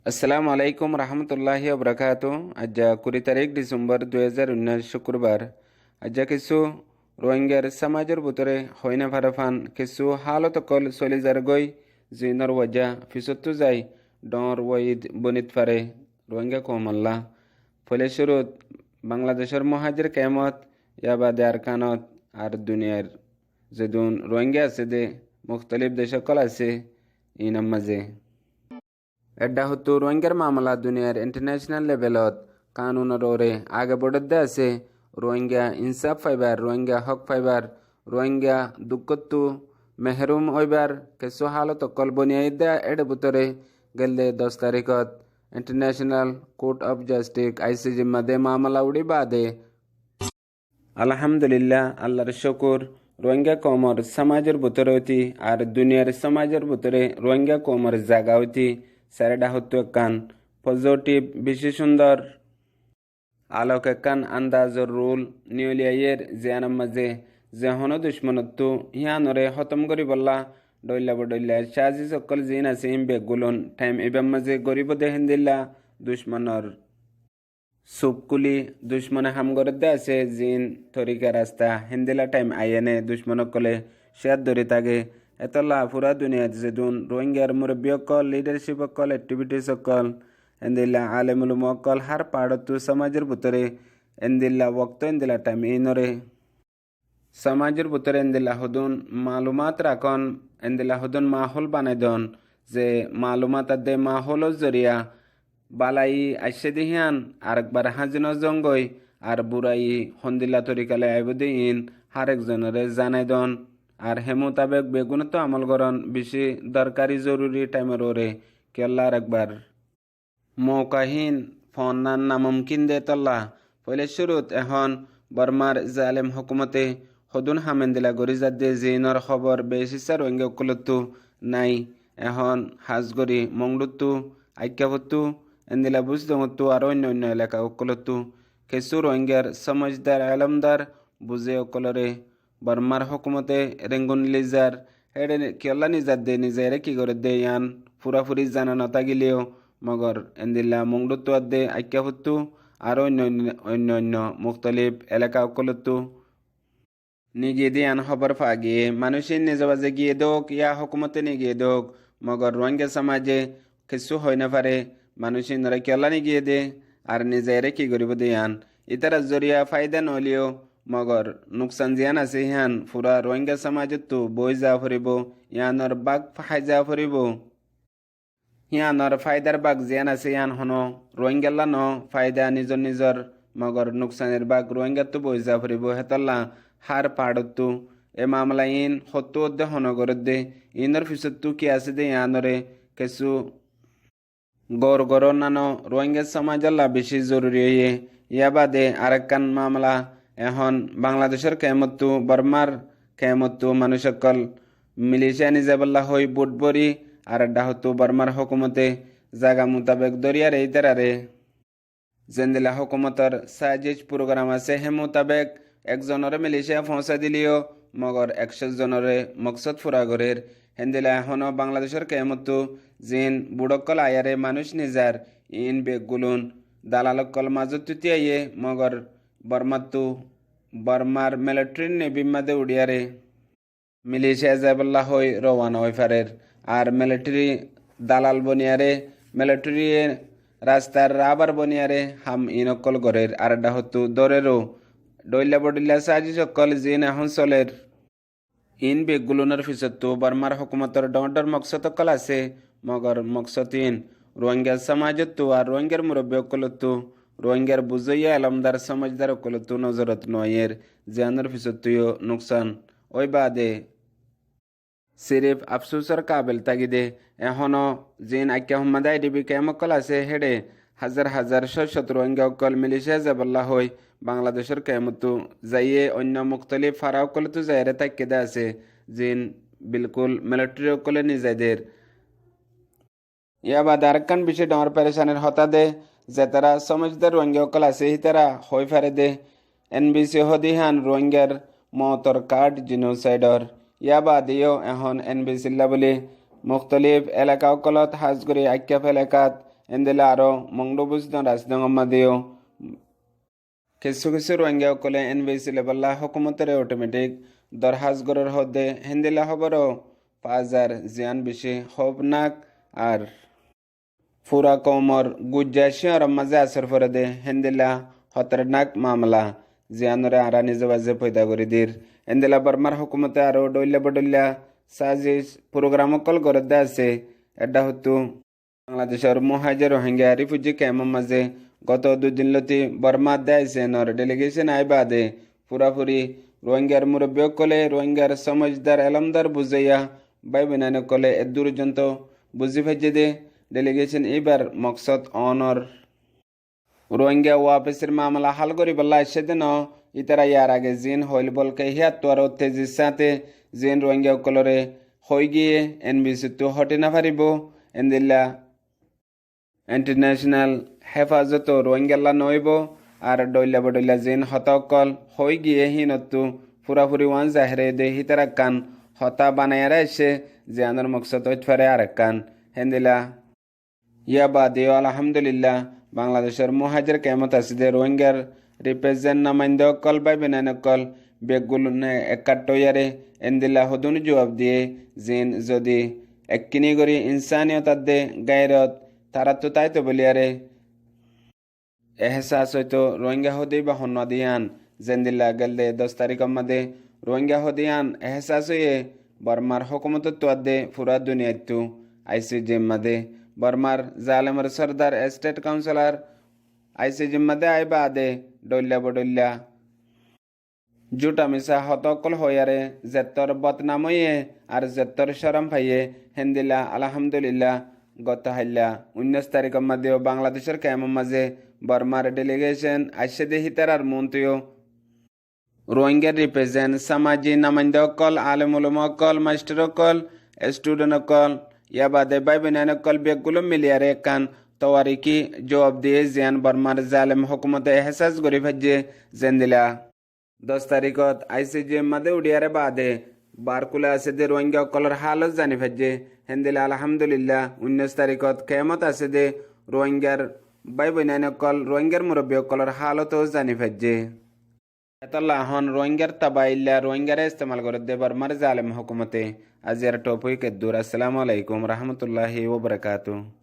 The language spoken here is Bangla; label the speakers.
Speaker 1: আসসালামু আলাইকুম রহমতুল্লাহি ওবরাকাত। আজ 20 ডিসেম্বর 2019 শুক্রবার। আজ কিছু রোহিঙ্গার সমাজের ভিতরে হইনা ফারাফান কিছু হালত কল চলি যার গই জিনর ওয়াজা ফিসত্তু যাই ডর ওয়াইদ বনিত ফারে রোহিঙ্গা কমল্লা ফলে শুরুত বাংলাদেশের মহাজের কেমত ইয়াবাদে আর কানত আর দুনিয়ার যেদুন রোহিঙ্গা আছে দে মুখতলিফ দেশ কল আছে ইনাম মাঝে এডা হতো রোহিঙ্গার মামলা দুনিয়ার ইন্টারন্যাশনাল লেভেলত কানুনের ওরে আগে বড়দে আছে রোহিঙ্গা ইনসাফ ফাইবার রোহিঙ্গা হক ফাইবার রোহিঙ্গা দুঃখতু মেহরুম হইবার কিছু হালত অকল বনিয়াইদা এড ভিতরে গেলে 10 তারিখত International Court of Justice ICJ মাদে মামলা উড়ি বাদে আলহামদুলিল্লাহ আল্লাহর শুকুর রোহিঙ্গা কমর সমাজের ভিতরে হইতি আর দুনিয়ার সমাজের ভিতরে রোহিঙ্গা কমর জায়গা হইতি স্যারেডা হতো একান পজিটিভ বেশি সুন্দর আলোক একান আন্দাজর রুল নিউলিয়াইয়ের জিয়ানার মাঝে যে হন দুশ্মনত্ব হিয়ানরে খতম করি বললা ডইলা বডইলা সাজি সকল জিন আছে ইম বেগুলন টাইম এবার মাঝে গরিব দেহেন দিল্লা দুশ্মনর সুপকুলি দুশ্মনে হামগরদে আছে জিন তরিকা রাস্তা হিন্দিলা টাইম আইএনে দুশ্মনক কলে শেয়ার ধরে থাকে এতলা পুরা দুনিয়াত যেদুন রোহিঙ্গার মুরব্বী অকল লিডারশিপ অকল অ্যাক্টিভিটিস অকল এন্দিল্লা আলেমুলুম অকল হার পাড়তু সমাজের ভিতরে এন্দিল্লা ওক্ত এন্দিল্লা টাইম ইনরে সমাজের ভিতরে এন্দিল্লা হদুন মালুমাত রাখন এন্দিল্লা হদুন মাহল বানাই দন যে মালুমাত দে মাহলর জরিয়া বালাই আইসে দিহিয়ান আর একবার হাজিন জঙ্গই আর বুড়াই হন্দিল্লা তরিকালে আইবদিন হার একজনরে জানাই দন আর হে মোতাবেক বেগুন তো আমল করন বেশি দরকারি জরুরি টাইমের ওরে কেল্লার একবার মৌকাহীন ফোন নামুমকিন দে তল্লা পहिले শুরুত এখন বর্মার জালেম হুকুমতে হদুন হামেন্দিলা গরিজাত দে জিনর খবর বেশিসা রোহিঙ্গা উকুলতু নাই এখন হাজগরি মংডুতু আইক্যাভতু এন্দিলা বুঝদমতু আর অন্য অন্য এলাকা উকুলতু কিছু রোহিঙ্গার সমজদার আলমদার বুঝে অকলরে বর্মার হুকুমতে রেঙ্গুন লিজার হেডে কেল্লা নিজার দে নিজেরে কি করে দে ইয়ান ফুরাফুরি জানা নতা গিলেও মগর এন্দিল্লা মংডুতু আদে আইক্যাভতু আর অন্য অন্য মুখতলিফ এলাকা অকলতু নিগিয়ে দিয়ান খবর ফাগিয়ে মানুষের নিজবাজে গিয়ে দোক ইয়া হুকুমতে নিগিয়ে দোক মগর রোহিঙ্গা সমাজে কিছু হয় না পারে মানুষের নরে কেলা নিগিয়ে দে আর নিজেরে কি করিব দিয়ান ইতার জরিয়া ফায়দা নলিও মগর নুকসান জিয়ান আছে হিয়ান ফুরা রোহিঙ্গা সমাজত তো বই যা ফুরিব ইয়ানর বাঘ ফাই যা ফুরিব হিয়ানর ফায়দার বাঘ জিয়ান আছে ইয়ান হন রোহিঙ্গাল্লা ন ফায়দা নিজর নিজর মগর নুকসানের বাঘ রোহিঙ্গা তো বই যা ফুরিব হেতাল্লা হার পাড়তো এ মামলা ইন সত্তু দে হনগরত দে ইনর পিছতো কি আছে দে ইয়ানরে কিছু গড় গড় নানো রোহিঙ্গা সমাজাল্লা বেশি জরুরি হয়ে ইয়া বাদে আরেকখান মামলা এখন বাংলাদেশের কেমতো বর্মার কেমতো মানুষ সকল মিলিশিয়া নিজাবল্লা হই বুটবরি আর ডাহতো বর্মার হুকুমতে জাগা মোতাবেক দরিয়ার এই তারারে জেন্দিলা হুকুমতর সাজিজ প্রোগ্রাম আছে হে মোতাবেক একজনরে মিলিশিয়া পৌঁছা দিলিও মগর 100 জনরে মকসদ ফুরা ঘরের হেন্দিলা এখনও বাংলাদেশের কেমতো জিন বুড়কল আয়ারে মানুষ নিজার ইন বেগুলুন দালালকল মাজত তুতিয়াইয়ে মগর বর্মাত্তু বর্মার মিলিটারির নেবিমাদে উড়িয়ারে মিলিশিয়া যাবল্লা হই রওয়ানা হই ফারের আর মিলিটারি দালাল বনিয়ারে মিলিটারি রাস্তার রাবার বনিয়ারে হাম ইনকল ঘরের আর ডাহতু দরেরও ডইলা বডিল্লা সাজি সকল জিন এখন চলের ইন বেগুলুনের পিছতো বর্মার হুকুমতর ডর মকসদ কল আছে মগর মকসদ ইন রোহিঙ্গা সমাজতো আর রোহিঙ্গার মুরব্বী অকলতো রোহিঙ্গার বুঝইয়া আলমদার সমাজদার অকলতো নজরত নয়ের জিয়ানোর পিছতোও নুকসান ওই বাদে সিরিফ আফসোসর কাবেল তাগিদে এখনও জিন আক্যা হুম্মাদ আইডিবি কেমকল আছে হেডে হাজার হাজার শত রোহিঙ্গা অকল মিলিশিয়া যাবল্লা হই বাংলাদেশের কেমতো যাইয়ে অন্য মুখতলিফ ফারা অকলতো যাইরে তাক্কেদা আছে জিন বিলকুল মিলিটারি অকলে নিজেদের ইয়া বাদ আরেকখান বিষয় ডর পেরেশানের হতা দে যে তারা সমজদার রোহিঙ্গা অকল আছে হি তারা হই ফারে দে এনবিসি হদিহান রোহিঙ্গার মতর কার্ড জিনোসাইডর ইয়া বাদিও এখন এনবিসিল্লা বলে মুখতলিফ এলাকা অকলত হাজগুড়ি আক্যাফ এলাকাত এন্দেলা আরো মংডো বুঝদন রাজদং আমাদেও কিছু কিছু রোহিঙ্গা কলে এনবিসি লেবাল্লা হকুমতের অটোমেটিক দরহাজগরের হদে হেন্দিলা হবরও 5,000 জিয়ান বেশি হবনাক আর ফুরা কমর গুজ্জাশিয়র মাঝে আসর ফরে দে হেন্দিলা হতরনাক মামলা জিয়ানরে আরা নিজে বাজে পয়দা করে দির হেন্দিলা বর্মার হুকুমতে আরো ডইলা বডইলা সাজিশ প্রোগ্রাম কল করে দে আছে এটা হতো বাংলাদেশের মহাজের রোহিঙ্গা রিফিউজি ক্যাম্পের মাঝে গত 2 দিন লতি বর্মা দেয়ছে নর ডেলিগেশন আইবাদে পুরাপুরি রোহিঙ্গার মুরব্বী কলে রোহিঙ্গার সমজদার এলমদার বুঝাইয়া বাই বিনান কলে দূরজন্ত বুঝি ফেজে দে ডেলিগেশন এবার মকসদ অনর রোহিঙ্গা ওয়াপসের মামলা হাল করি বললা সেদিন ইতারা ইয়ার আগে জিন হইল বলকে হিয়াত তোর তেজির সাথে জিন রোহিঙ্গা কলরে হয়ে গিয়ে এনবিসি তো হটে না পারিব এন্দিল্লা ইন্টারন্যাশনাল হেফাজত রোহিঙ্গাল্লা নইব আর ডইলা বডইলা জিন হতকল হয়ে গিয়ে হিনতু পুরাপুরি ওয়ান জাহেরে দে হিতারা কান হতা বানায়ারা এসে যে আনার মকসদ ওইফারে আর কান হেন্দিলা ইয়া বাদেও আলহামদুলিল্লাহ বাংলাদেশের মহাজের কেমত আছে যে রোহিঙ্গার রিপ্রেজেন্ট নামাইন্দ কল বাই বেনান কল বেগুলো একাট্টয়ারে এন্দিলা হদুন জবাব দিয়ে জিন যদি এককিনি করি ইনসানিয়তার দে গায়রত তারা তো তাই তো বলিয়ারে এহসাস হয়তো রোহিঙ্গা হদেই বা হন্য দিয়ান জেন্দিল্লা গেলদে 10 তারিখ মাদে রোহিঙ্গা হদিয়ান এহসাস হয়ে বর্মার হকুমত তো দে পুরা দুনিয়াতু আইসিজি মাদে বর্মার জালেমর সর্দার স্টেট কাউন্সিলর আইসিজি মাদে আইবা আদে ডল্লা বডল্লা জুটা মিশা হতকল হইয়ারে জেত্তর বদনাম হইয়ে আর জেত্তর শরম পাইয়ে হেন্দিলা আলহামদুলিল্লাহ গত হাইলা 19 তারিখ মাঝেও বাংলাদেশের ক্যাম্পের মাঝে বর্মার ডেলিগেশন আইসে দে হিতারার মন্ত্রীও রোহিঙ্গার রিপ্রেজেন্ট সামাজি নামাইন্দ কল আলেমুলম কল মাস্টার কল স্টুডেন্ট কল ইয়া বাদে বাই বেনান কল বেগগুলো মিলিয়ারে কান তওয়ারিকি জবাব দিয়ে জিয়ান বর্মার জালেম হুকুমতে এহসাস গরি ভাজ্যে জেন্দিলা 10 তারিখত আইসিজি মাদে উডিয়ারে বাদে বারকুলা আছে দে রোহিঙ্গা কলর হালত জানি ভাজ্যে হেন্দিলা আলহামদুলিল্লাহ 19 তারিখত কেমত আছে দে রোহিঙ্গার বাই বেনান কল রোহিঙ্গার মুরব্বী কলর হালতও জানি ভাজ্যে এতল্লা হন রোহিঙ্গার তাবাইল্লা রোহিঙ্গারে ইস্তেমাল করে দে বর্মার জালেম হুকুমতে আজিয়ার টপিক দূর আসসালামু আলাইকুম রহমতুল্লাহি ওয়া বারাকাতুহু।